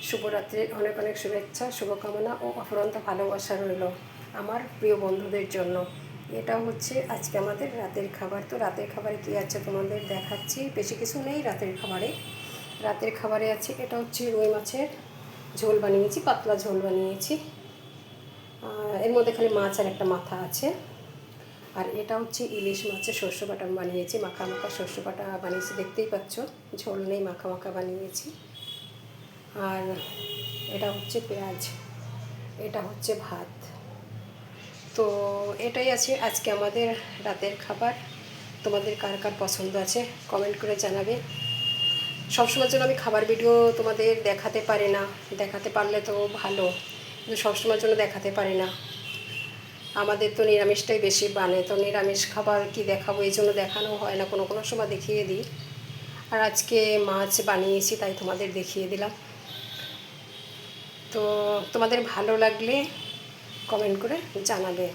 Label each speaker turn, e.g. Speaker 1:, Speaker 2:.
Speaker 1: শুভরাত্রির অনেক অনেক শুভেচ্ছা, শুভকামনা ও অফুরন্ত ভালোবাসা রইল আমার প্রিয় বন্ধুদের জন্য। এটা হচ্ছে আজকে আমাদের রাতের খাবার। তো রাতের খাবারে কী আছে তোমাদের দেখাচ্ছি। বেশি কিছু নেই রাতের খাবারে। রাতের খাবারে আছে, এটা হচ্ছে রুই মাছের ঝোল বানিয়েছি, পাতলা ঝোল বানিয়েছি। এর মধ্যে খালি মাছ আর একটা মাথা আছে। আর এটা হচ্ছে ইলিশ মাছের শস্য বাটা বানিয়েছি, মাখা মাখা শস্য বাটা বানিয়েছি, দেখতেই পাচ্ছ। ঝোল নেই, মাখা মাখা বানিয়েছি। আর এটা হচ্ছে পেঁয়াজ, এটা হচ্ছে ভাত। তো এটাই আছে আজকে আমাদের রাতের খাবার। তোমাদের কার কার পছন্দ আছে কমেন্ট করে জানাবে। সবসময়ের জন্য আমি খাবার ভিডিও তোমাদের দেখাতে পারি না, দেখাতে পারলে তো ভালো, কিন্তু সবসময়ের জন্য দেখাতে পারি না। আমাদের তো নিরামিষটাই বেশি বানে, তো নিরামিষ খাবার কি দেখাবো, এই জন্য দেখানো হয় না, কোনো কোনো সময় দেখিয়ে দিই। আর আজকে মাছ বানিয়েছি তাই তোমাদের দেখিয়ে দিলাম। তো তোমাদের ভালো লাগলে কমেন্ট করে জানাবে।